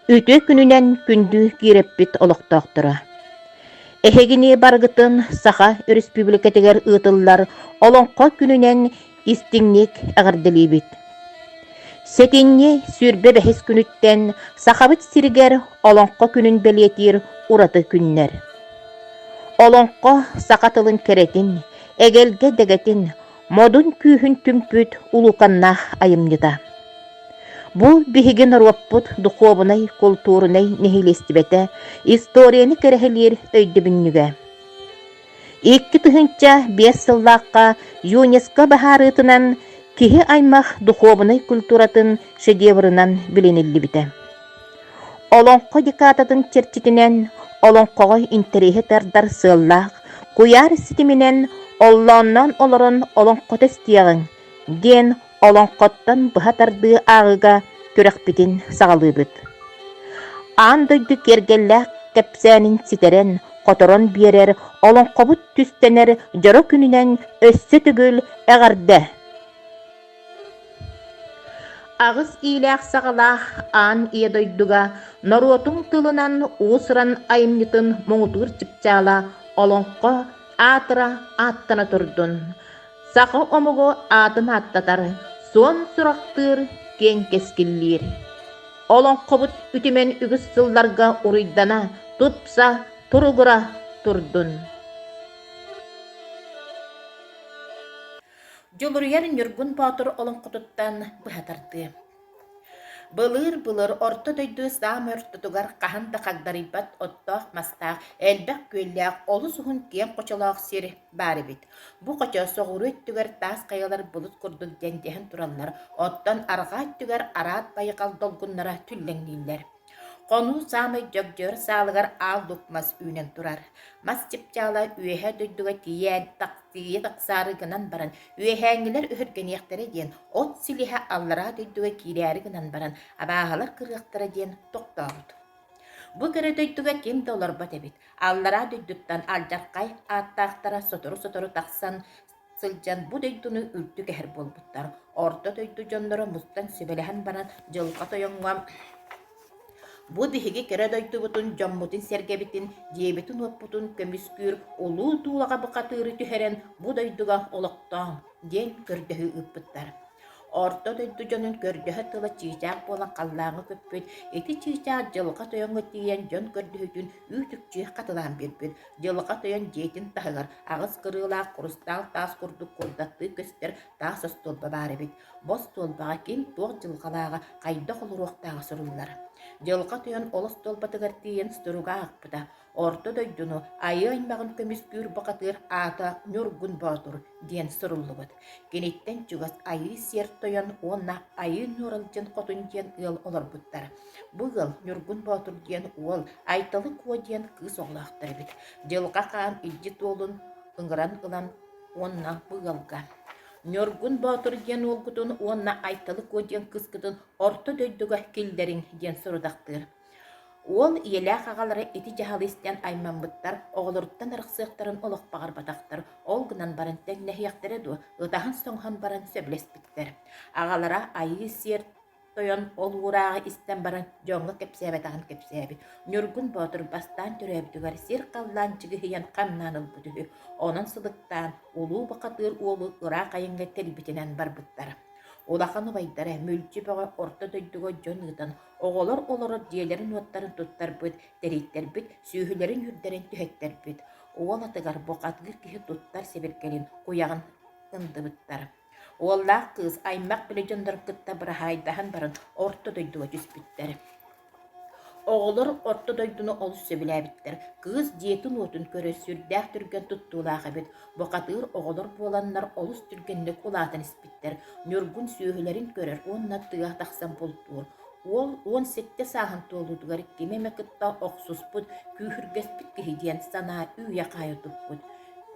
Ütü gününen gündü girepbit oloqtaqtıra. Ehegini bargıtın saha Respublikatiger ıtıllar olonqa gününen istinglik ağırdılibit. Setinni sürbe behes günütten sahabıt sirger olonqa günün belyetir uratı günler. Olonqa sakatılın keretin, egelge degetin, modun kühün tümpüt ulukanna ayımnıda. Bu bihigin ropput duxobunay kulturunay nehilestibete, istoriyani kerehelir öydübünnüge. İkki tıhınca 5 sыллаққа ЮНЕСКО baharıtınan kihi aymaq duxobunay kulturatın şedevrinan bilinilli bite. Olonqo dikatadın çerçitinen olonqoğa interehi tardar sığlaq, kuyar sitiminen ollannan olorun olonqo testiyağın, den olonqottan bıha tardığı ağıga körekbitin sağlıbıt. An doydu kergellaq kepsənin siteren, qotoron biyerer, olonqobut tüstener, jaro gününen össü tügül əğardə. Ağız iyiləq sağalaq an iya doyduga, norotun tılınan uğusıran ayımnıtın moğutur çıpçala, olonqo atıra attana turdun. Sağı omugu atın attatar, son suraqtır gen keskillir. Olonqobut ütümen ügüs sıllarga uruydana, tutsa turugura turdun. Joluruyar nürgün batur olonqotuttan bıhatardı. Былыр орто дойду саам өрттүгар кахан да кагдaribat оттох мастах элбек күлләк олу суһун кем кочолоох сир бары бит. Бу кочо соғуру өттүгер тас каялар булут курдук дендехен тураллар. Оттан арга өттүгер араат байыкал долгуннара түллеңнилер. Қону самай жогжор салыгар ал лукмас үйнен турар. Мас чипчала үйеhe дөйдуга тие тақсары гынан баран. Үйехәңгілер үхіргенектері ден, от силиха аллара дөйдуга кирәрі гынан баран. Абағалар кырғақтары ден тоқтауыд. Бу кере дөйдуга кем долар бат эбит. Аллара дөйдуттан алжарқай аттақтара сотору тақсан сылжан бу дөйдуну үрдү кәхір болбуттар. Орта дөйду жондары мустан сөбелеген баран жылқа тойоңгам. Bu bihigi kere doytubutun jommutun sergebitин, diebitun opputun kömüskür, olu tuğlağa bıqatırı tüheren bu doyduga oloqtan, den kördöhü üppüttar. Orta doydu jonun kördöhü tıla çiğcaq bolan qallağını köppüt, eti çiğcaq jılqa toyongu tiyen jon kördöhütün ütükçü qatılan birbir, jılqa toyon jetin tahıgar, ağız kırıla kurustal tas kurduk kurdatı köster tas stolba baribit. Bos stolbağa kim toğ jılqalağa qayda qoluruqtağı surullar. Jılqa toyon olos stolbatıgar tiyen sturuga aqpıda. Orta doydunu ayı aynmağın kömüskür baqatır ata nürgün batur diyen surullubat. Genitten çugas ayı ser toyon ona ayı nüralcın qotun diyen ıl olar buttar. Bu ıl nürgün batur diyen ol aytalı kuva diyen kız oğlaqtar bit. Jılqa qaan ilcit olun ıngıran ılan ona bu ılga. Nürgün batur diyen olgutun ona aytalı kuva diyen kız kıdın orta doyduga kilderin diyen surudaqtır. Ол иеләк ағалары ити жахалыстан айманбыттар, оғылырыттан ырықсықтарын олық бағар батақтар, ол гынан барын тәңнәхияқтары ду, ұтағын соңхан барын сөблеспіктер. Ағалара айы сер тойон ол урағы истен барын жоңғы кепсәбі тағын кепсәбі. Нүргін батыр бастан түрәбдігар сер қаллан чығы хиян қамнаныл бұдығы. Оның сылықтан олу бақатыр олу ұрақ айынға тәлбітінен бар бұттар. Олақаны байдары мөлчі баға орта дөйдігі жон ұтан, оғылар олары диелерін оттарын тұттар бұд, дәриттер бұд, сүйілерін үрдерін түхеттер бұд. Оғыл атығар боқатығыр кихі тұттар себеркелін, қояғын ұнды бұттар. Олақ қыз аймақ білі жондар күтті бір хайдахан барын орта дөйдігі жүз бүттер. Оғылар орта дөйдіні олыс сөбіләбіттер. Кыз диетін отын көрі сүрдәқ түрген тұттулағы бет. Боқатығыр оғылар боланлар олыс түргенлік олатын іспіттер. Нүргін сүйілерін көрер, онына тұяқ тақсан болтуыр. Ол 17 сағын толудығар кемеме күтті оқсус бұд, күйіргес біт кехиден сана үйе қайытып бұд.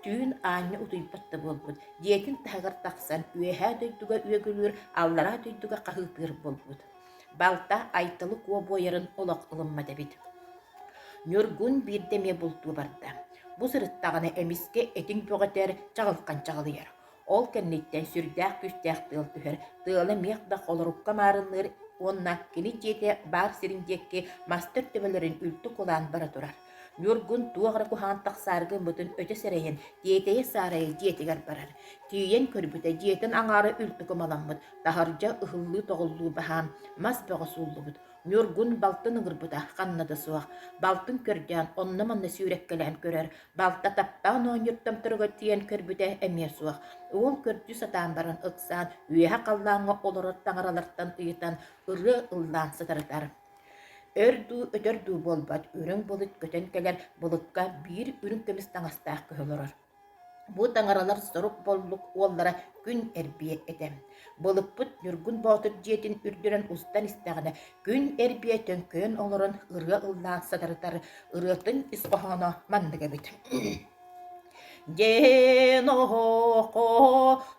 Түйін аңы ұтыйпатты бол бұд. Диетін тағыр тақсан үйеға дөйдіға үйегілер, аллара дөйдіға қағытыр бол бұд. Балта айтылы куа бойырын олақ ылыммады бит. Нүргін бірдеме бұлту барды. Бұ сырыттағаны әміске әтін бөғатер чағылқан чағылыер. Ол кәннеттен сүрдәқ күстәқ тыл түхер, тылы меқда қолырыққа марынлыр онна кини жете бар сириндекке мастер төбөлөрүн үлтү кулаан бара турар. Нюргун туағыр кухантақ саргын бұтын өте сәрейін, диетeye сарайы диетегер барар. Түйен көрбіті диетін аңары үлті көмаламбыд, тахаржа ұхыллы тоғыллы бахан, мас бағысуллы бұд. Нюргун балтын ұғырбыда, қаннады суақ. Балтын көрден, онны-манны сүйреккелен көрер. Балта таптан ойнырттым тұрғы тиен көрбіде әмер суақ. Ол көрді сатан баран ұқсан, үйеға қаллаңы олыры таңыраларттан ұйытан, ұры ұллан сатырдар. Өрдүү өтөрдүү болбат, үрің болыт көтен келер болыққа бір үрің көміс таңастақ көхілірір. Бу таңаралар сорук боллук оллара күн эрбие этем. Болыппыт Нюргун Батыр жетін үрдірен устан истағына күн эрбие төнкөн олорын ырга ыллаан сатарытар ырытын исқохана мандыга бит. Денохо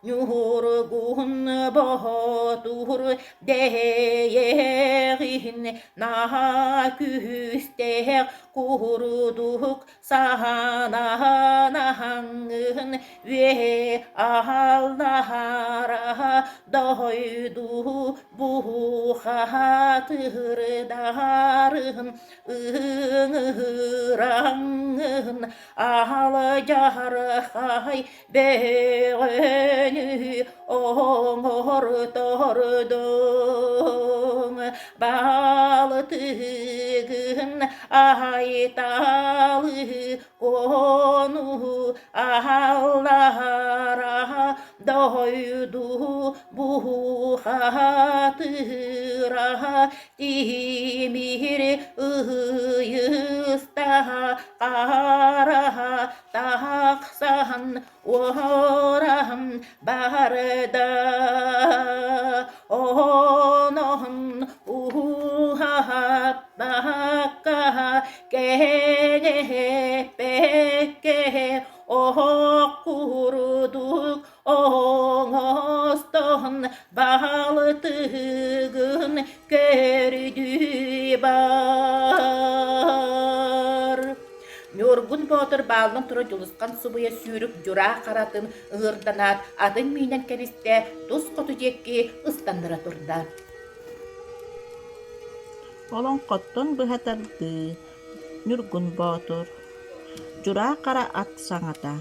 Нюргун Батыр деегин на күстер курдук саханахангын ве аллахара дойду бухатырдарын ыңыраңын алы жархай бегені оңортордың балытығын айталы кону аллара дойду бухатыра тимир ыйыста қара тақсан орам барда онон бака кенепеке окурдук оңостон балытыгын көрдү бар. Нюргун Батыр балын туры жулысқан субыя сүйрік жүра қаратын ығырданат атын мийнен кәбісте тұс қоту жекке ұстандыра тұрда. Олон qottон быһатарды Нюргун Батыр жүра қара ат саңата.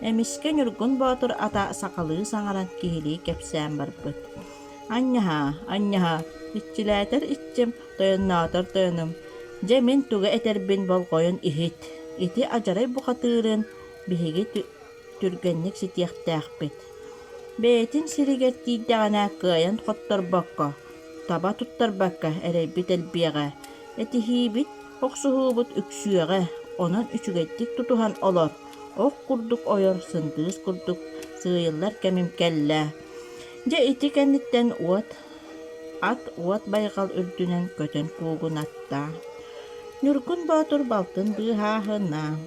Эмиске Нюргун Батыр ата сақалы саңаран кихили кепсән барбыт. Анняха, итчиләтер итчем, тойыннатыр тойыным. Жемин туга этербин болғойын ихит. Ити ажарай бұқатырын бігеге түргеннік сетияқтақпет. Бәйтін сиригер тейдіғана қайын қоттар баққа. Таба туттар баққа әрейбіт әлбеға. Эти хибит оқсуғыбыт үксүйеға. Онын үчігеттік тутухан олар. Оқ күрдік ойыр, сындыз күрдік, сыйылар кәмім кәлі. Же ити кәнеттен ат уат байғал үрдінен көтен куғын атта. Нюргун Батыр балтын быһаһына.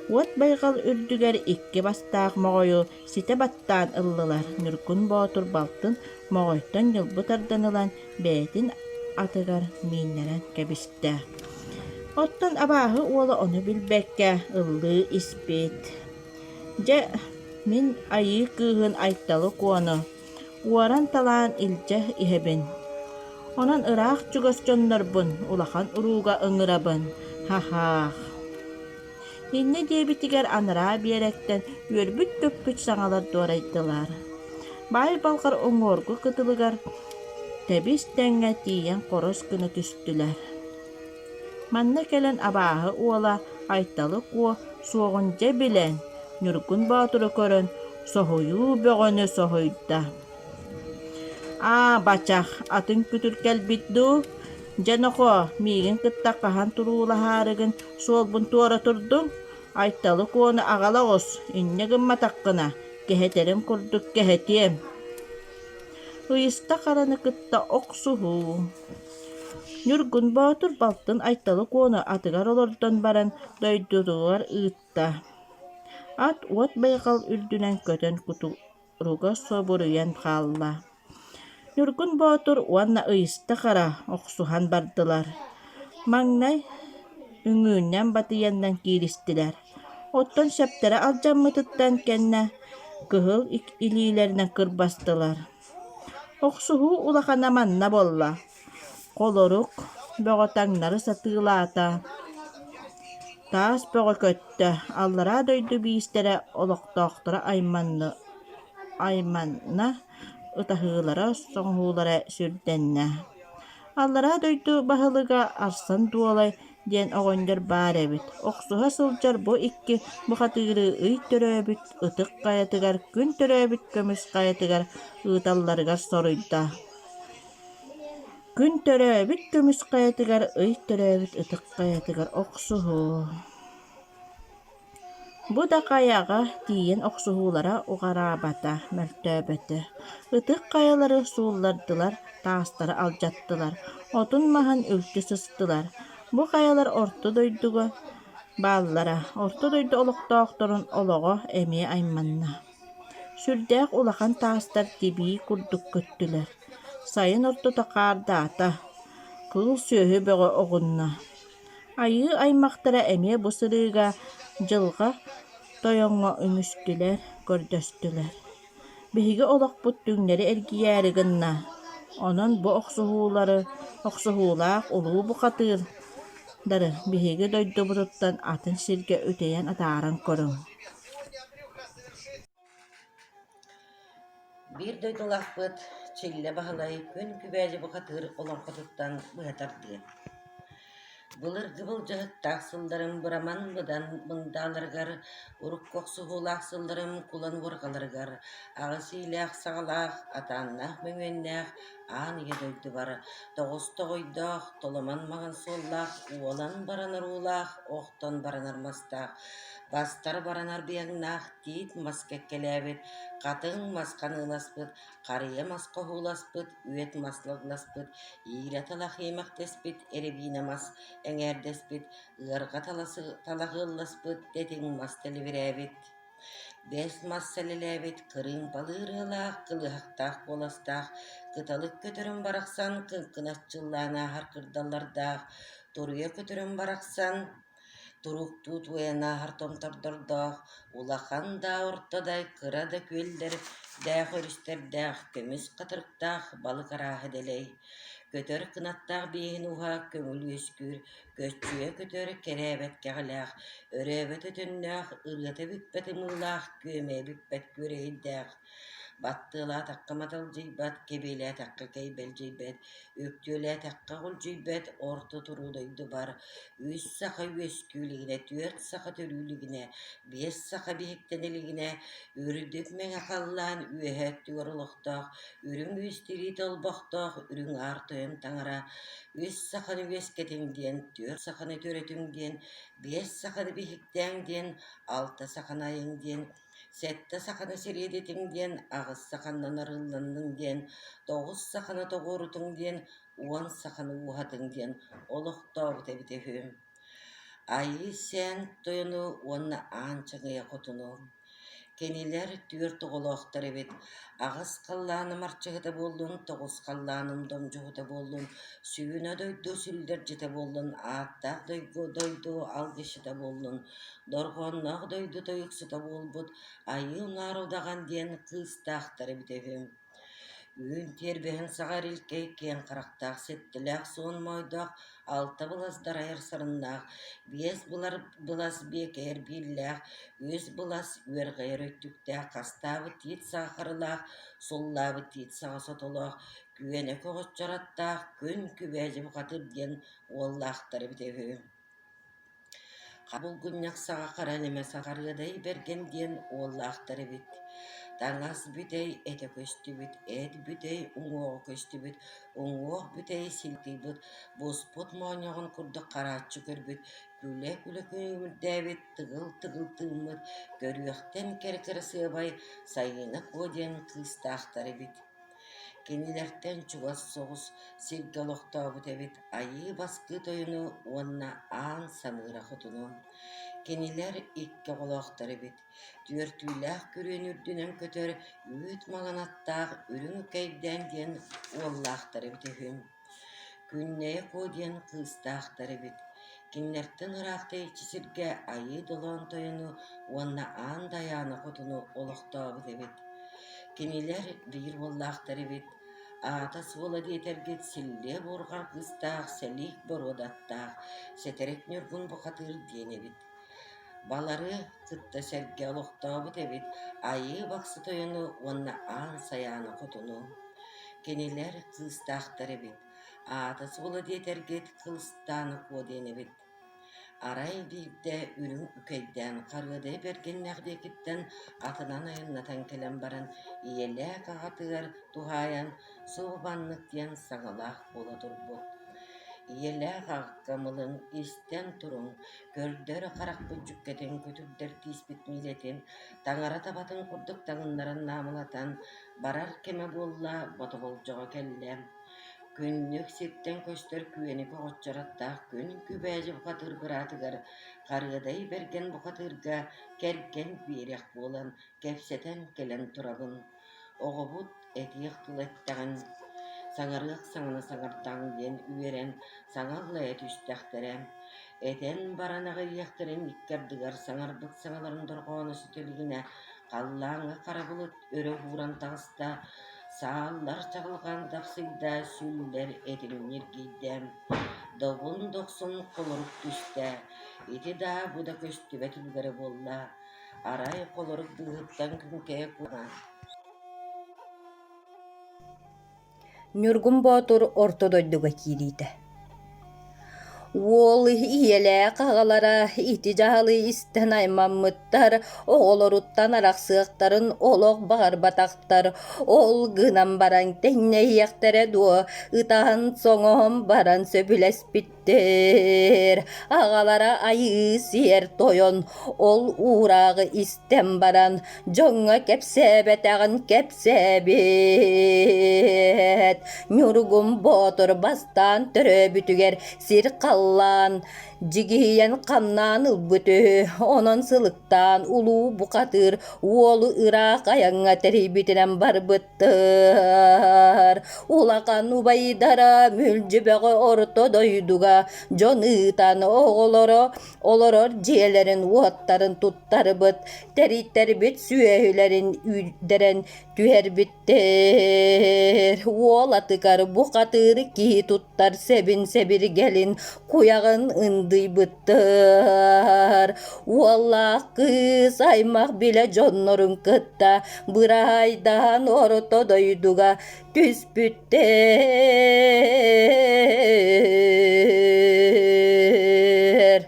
Уат байғал үрдігер икке бастақ моғойу сите баттан ыллылар. Нюргун Батыр балтын моғойттан жылбытардан ылан бәйтін атыгар мейнерен кәбісті. Оттан абағы олы оны білбәкке ыллы испет. Же min ayı kığın ayttalı kuanı. Uaran talan ilceh ihebin. Onan ıraq çugasçonlar bun. Ulahan uruga ıngırabın. Ha. Hinne debitiger anıra biyerekten yörbüt köppüt sağalar doğraydılar. Bay balkar oңorgu kıtılıgar. Tebis denge tiyen koros kını tüstüler. Manna kelen abağı ola ayttalı kuo soğunca bilen. Nurgun Batır'ı körün, sohuyu böğünü sohuyda. Bacak, atın kütürkel bitdu. Canoko, migin kıtta kahan turula harıgın, solbun tuara turdun. Aytalı kuonu ağalağız, innegin matakkına. Keheterim kurduk kehetiyem. Hıyısta karanı kıtta oksuhu. Nurgun Batır baltın aytalı kuonu atıgar olurdan baran doydurular ıtta. At uat bayqal üldünen kötön kuturuga soburuyan xalla. Nurgun Batır uanna ıyısta kara oksuhan bardılar. Magnay üngünden batıyandan kiristiler. Ottan şeptere alcan mıtıttan kenne kıhıl ililerine kırbastılar. Оксуһу улахана манна болла. Колорук бöҕөтаҥнары сатыылаата. Таас бöҕө көттө. Аллара дойду биистэрэ олохтоохтора айманна ытаһыылара соҥуһуулара сүрдэннэ. Аллара дойду баһылыга арсан дуолай диэн оҕонньор баар эбит. Оксуһа сылдьар бу икки бухатыырыы ый төрөөбүт, ытык хайатыгар күн төрөөбүт көмүс хайатыгар ыыталларыгар соруйда. Күн төрөөбүт көмүс хайатыгар ый төрөөбүт ытык хайатыгар оксуһуу. Бу да каяга тиийэн оксуһуулара угараабата, мөлтөөбөтө. Ытык каялары сууллардылар, таастары алдьаттылар. Отун маһан үлтү сыстылар. Бу каялар орто дойдуга бааллара. Орто дойду олохтоохторун олоҕо эмиэ айманна. Сүрдээх улахан таастар тибии курдук көттүлэр. Сайын орто такаардаата. Кыл сүөһү бөҕө оҕунна. Айыы аймахтара эмиэ бу сырыыга дьылга тойоҥҥо үҥүстүлэр, көрдөстүлэр. Биһиги олохпут түҥнэри эргийээри гынна. Онон бу оксуһуулаах улуу бухатыырдары биһиги дойдубутуттан атын сиргэ үтэйэн атааран көрүҥ. Bir doydulakpıt, çille bahalay, gün kübäli bukatır olonqotuttan bıhatardıq. Bulur gıbıl jahıttaq sıldarım buraman bıdan bındalargar, uruk koksuğulaq sıldarım kulan vurgalargar, ağısıylaaq sağalaq, atannaq möngennaq, anıya doydu var. Toğuz toğuydaq, tolaman mağın sollaq, uolan baranar ulaq, oqton baranar mastaq. Bastar baranar biyagnaq, tiit maskekkelebit, katın maskan ılaspıt, karıya maska hulaspıt, üet maslaglaspıt, iğre talaq yemek despit, erebine mas eŋerdespit, ıarga talaqıllaspıt, detin mas televirebit. Bes mas selelebit, kırın balırılaq, kılıhaqtaq bolastaq, kıtalık kötürün baraksan, kınkınatçıllana harkırdallardaq, toruya kötürün baraksan, Turuk tut uyana hartom tardardaq, ulakan da ortaday kıra da küller, dağ örüsterdaq, kömüs katırktaq, balık arağı deley. Kötör kınattaq bihin uha, kömül üskür, köççüye kötör kerebet kağılaq, örebet ötünnaq, ırgata büppeti mığlaq, köme büppet göreydaq. Battıla takka matal cibbat, kebele takka keybel cibbet, öktüle takka gul cibbet, orta turudaydı bar. 3 saka üsküligine, 4 saka törülügine, 5 saka bihekteneligine, ürdük meŋe kallan, ühet yoruluqtaq, ürün üstiri tolbaqtaq, ürün artıyın taŋara, 3 sakanı vesketingen, 4 sakanı töretingen, 5 sakanı bihektengen, 6 sakanı ayingen, 7 sakanı seredetingen, 8 sakanı narıllandingen, 9 sakanı toğurutungen, 10 sakanı uhatingen, oluqtaq tebitehüm. Ayı sen toyunu onna ançıgıya kotunu. Keniler tüyür toğuluqtar ebit. Ağız kallanım arçıgıda bollun, toğuz kallanım domcuğuda bollun, süyüne doydu sülder jete bollun, attaq doydu algışıda bollun, dorgonnoq doydu toyuqsuda bolbut, ayı narudağan diyen kıstaqtar ebitehüm. Üün terbehen sağar ilkey ken qaraqtaq settilaq son moydaq, alta bulazdar ayar sarınnaq, 5 bulas beker billaq, 100 bulas üer gayar öttüktaq, qastabı tiit sağarılaq, sollabı tiit sağa sotolaq, güvene koğut jarattaq, gün kübäji buqatır diyen ollaqtar bitehü. Qabul günyak sağa qaraleme sağarıday bergen diyen ollaqtar bit. Taŋas bütey ete köstübüt, et bütey uŋoğu köstübüt, uŋoğ bütey siltibüt, bosput moñoğun kurduk qaraççı körbüt, güle güle kömürdäbit, tıgıl tığmıt, görüyökten kerkere sığabay, sayına kodyen kıstaqtары bit. Kenilerden çugas soğus, silgaloqtabıt ebit, ayı baskı toyunu, onna an samıra kutunu. Keniler ikke qoloqtары bit. Dörtüylaq körünürdünen kötör, üt mağanattaq, ürün keyden diyen ollaqtары bitehüm. Künneye kodyen kıstaqtары bit. Kinlerden ıraqta içisirge ayı dolan toyunu, onna an dayana kutunu oloqtabıt ebit. Keniler bir ollaqtары bit. Атас бола диетергет силле бургар кыстаах, селик бородаттаах, сетерек нюргун бухатыр диенебит. Балары кытта серге олохтобут эбит, айы баксы тойону онна аан саяны кутуну. Кенелер кыстаахтар эбит, атас бола диетергет кылстаны куоденебит. Арай бирде үрүн үкейден каргыдай бергеннәгдекиттен атынан айыннатан келен баран иеле кагатыгар тухаян суубаннык тиен саңалах бола турбут. Иеле кагаккамылың истен турун көрдөр каракпы жүккетен көтүрдер тиспит милетин таңара табатын курдук таңыннарын намылатан барар кеме болла ботоголжого келле. Күннүк ситтен көстөр күені коғотчараттақ күн күбәжі бұқатыр бұратығар қарғыдай берген бұқатырға керген берек болан кепсетен келен тұрабын. Оғыбыт әтиек тұлеттағын саңарық саңына саңартағын ден үйерен саңалла әт үстәқтірен. Әтен баранағы ияқтырен иккердігар саңарбыт саңаларын дұрғаны сүтелігіне қаллаңы қарабылыт өрі ғуран тағыста сааллар чагылган тапсыйда сүллер этилинер гийдем. Добун доксун колорук түстэ. Ити да буда көстүбе түлгөрө болла. Арай колорук дыгыттан күнке куган. Нюргун Батур ортодойдуга кирийди. Ол иеле кагалара ити жахалы истен аймаммыттар, оголоруттан араксыактарын олок багар батактар, ол гынан баран тенне ияктере дуо, ытаан соңом баран сөбүлеспиттер. Агалара айы сиер тойон, ол урагы истен баран, жоңа кепсебетагын кепсебет. Нюргун Батур бастан төрөбүтүгер сир Аллан жигиен каннан ылбыты, онон сылыктан улуу букатыр, уолу ырак аяңа терибитинен барбыттыр. Улакан убайдара мүлжүбөгө ортодойдуга, жонытан оголоро, олорор жиелерин уоттарын туттарбыт, териттербит сүйөйлерин үйдерен түербиттер. Уолатыкар букатыр ки туттар себин себир gelin, kuyağın ındıyбыттар. Уаллах кыз аймак биле жоннорун кытта, бырайдан ортодойдуга түспүттер.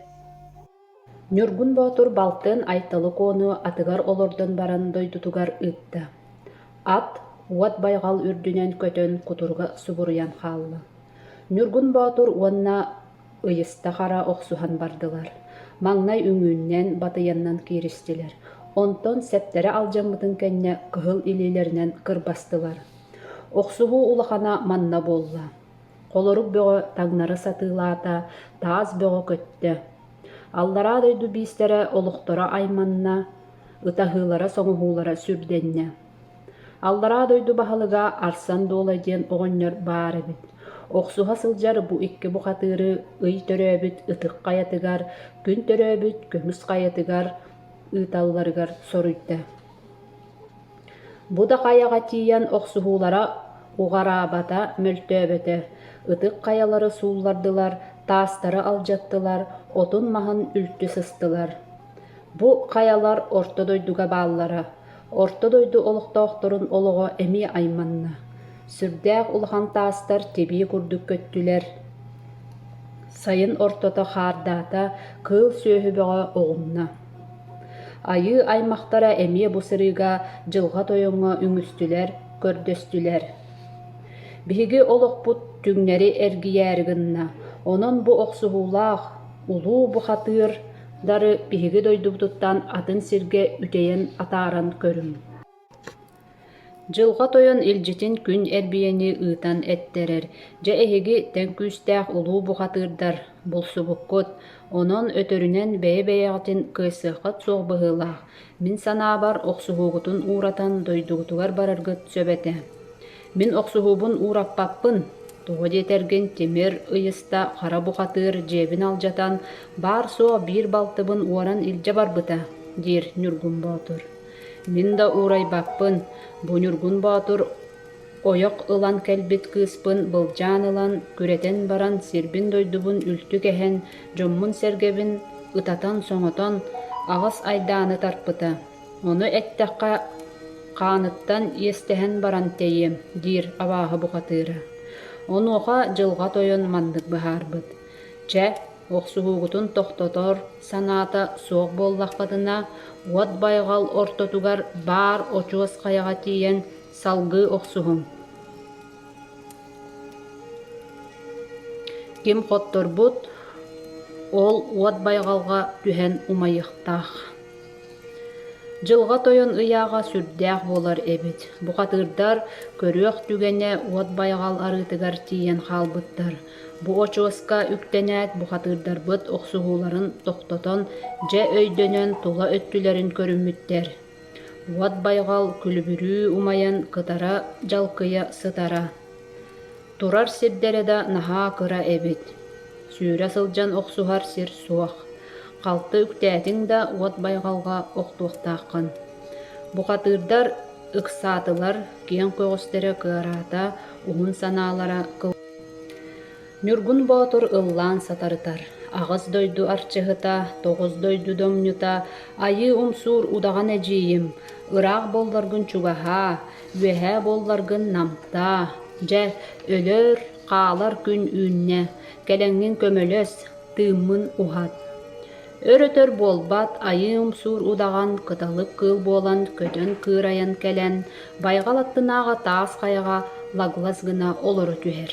Нюргун Батур балтын айталы кону атыгар олордон баран дойдутугар ытта. Ат уат байгал үрдүнен көтөн кутурга субуруян халлы. Нюргун Батур уанна ыйыста қара оқсухан бардылар. Маңнай үңүүннен батыяннан киристилер. Онтон септере алжамытын кенне кыһыл илилеринен кырбастылар. Оқсугу улахана манна болла. Колорук бөгө таңнары сатылаата, тааз бөгө көттө. Аллара дойду бистере олуқтора айманна, ытахылара соңуһуулара сүрденне. Аллара дойду бахалыга арсан дола ден оҕонньор баар эбит. Оқсуға сылжар бу икки бухатыры ый төрөбүт ытык каятыгар, күн төрөбүт көмүс каятыгар, ыталларыгар соруйда. Буда каяга тиян оқсуһуулара угарабата мөлтөбөтө, ытык каялары суулардылар, таастары алжаттылар, отун маһын үлтү сыстылар. Бу каялар ортодойдуга бааллара, ортодойду олуктоохторун олого эми айманна. Сүрдәк улхан таастар теби курдук көттүлер. Сайын ортото хардата кыл сөһүбөгө оғумна. Айы аймактара эмие бусырыга жылга тойоңо үңүстүлер, көрдөстүлер. Биһиги олокпут түңнери эргиярыгынна. Онон бу оксуһуулаах улуу бухатыр дары биһиги дойдубуттан атын сирге үтейен атааран көрүм. Жылға тойон илжитин күн эрбиени ыытан эттерер. Же эһиги тәңкүүстәэх улуу бухатырдар булсубуккут. Онон өтөрүнен бэйэ-бэйэҕитин кыысыаххат суохбыһыылаах. Мин санаабар охсуһуугутун ууратан дойдугутугар бараргыт сөбэтэ. Мин охсуһуубун уураппаппын. Тугу диэтерген тимир ыйыста хара бухатыр жебин алжатан бар суо биир балтыбын уоран илдьэ барбыта, диир Нюргун Батур. Мин да уурайбаппын. Бу Нюргун Батур ойок ылан кэлбит кыыспын былдьаан ылан күрэтэн баран сирбин дойдубун үлтү кэһэн дьоммун сэргэбин ытатан соҥотон аҕас айдааны тарпыта. Ону эттэххэ хаанныттан иэстэһэн баран тэйиэм диир абааһы бухатыыра. Онуоха дьылҕа тойон маннык быһаарбыт. Чэ, охсуһуугутун тохтотор санаата суох буоллаххытына уот байҕал ортотугар баар очуос хайаҕа тиийэн салгыы охсуһум. Ким хотторбут, ол уот байҕалҕа түһэн умайыахтаах. Дьылҕа тойон ыйааҕа сүрдээх буолар эбит. Бухатыырдар көрүөх түгэнэ уот байҕал арыытыгар тиийэн хаалбыттар. Бу очуоска үктэнээт бухатыырдарбыт охсуһууларын тохтотон дьэ өйдөнөн тула өттүлэрин көрүммүттэр. Уот байҕал күлүбүрүү умайан кытара дьалкыйа сытара. Турар сирдэрэ да наһаа кыра эбит. Сүүрэ сылдьан охсуһар сир суох. Халты үктээтиҥ да уот байҕалҕа охтуохтааххын. Бухатыырдар ыксаатылар киэн көҕүстэрэ кыараата уһун санаалара Ньургун боотур ыллаан сатарытар. Аҕыс дойду арчыһыта, тоҕус дойду домньута, айыы умсуур удаҕан эдьиийим, ыраах буолларгын чугаһаа, үөһээ буолларгын намтаа, дьэ, өлөр, хаалар күн үүннэ, кэлэҥҥин көмөлөс, тыыммын ухат. Өрөтөр буолбат айыы умсуур удаҕан кыталык кыыл буолан көтөн кыырайан кэлэн, байҕал аттынааҕа таас хайаҕа лаглас гына олоро түһэр.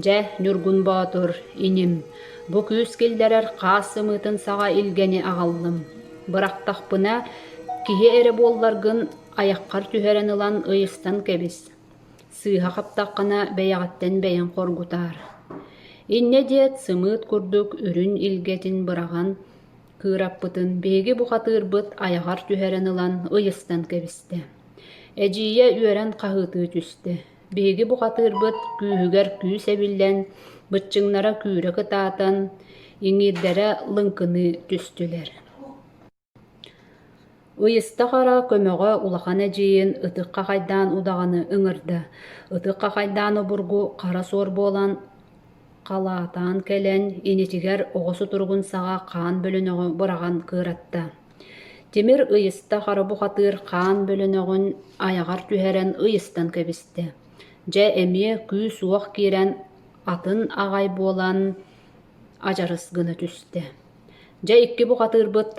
Дьэ, Ньургун боотур, иним, бу күүс киллэрэр хаас сымыытын саҕа илгэни аҕаллым. Бырахтахпына киһи эрэ буолларгын айаххар түһэрэн ылан ыйыстан кэбис. Сыыһа хаптаххына бэйэҕиттэн бэйэн хоргутаар. Инне диэт сымыыт курдук үрүн илгэтин быраган кыыраппытын биһиги бухатыырбыт айаҕар түһэрэн ылан ыйыстан кэбистэ. Эдьиийэ үөрэн хаһыытыы түстэ. Биһиги бухатыырбыт күүһүгэр күүс эбиллэн, быччыҥнара күүрэ кытаатан, иҥиирдэрэ лыҥкыны түстүлэр. Ыйыстахара көмөҕө улахан эдьиийин ытык хахайдаан удаҕаны ыҥырда. Ытык хахайдаан обургу хара суор буолан халаатаан кэлэн, инитигэр оҕосу тургун саҕа хаан бөлөнөҕү быраган кыыратта. Тимир ыйыста хара бухатыыр хаан бөлөнөҕүн айаҕар түһэрэн ыйыстан кэбистэ. Дьэ эмиэ күү суох киирэн атын аҕай буолан адьарыс гына түстэ. Дьэ икки бухатыырбыт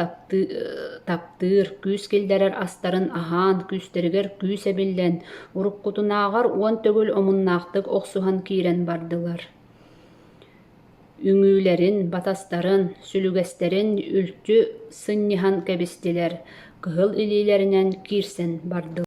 таптыыр күүс киллэрэр астарын аһаан күүстэригэр күүс эбиллэн, уруккутунааҕар уон төгүл омуннаахтык охсуһан киирэн бардылар. Үҥүүлэрин, батастарын, сүлүгэстэрин үлтү сынньыһан кэбистилэр, кыһыл илиилэринэн киирсэн бардылар.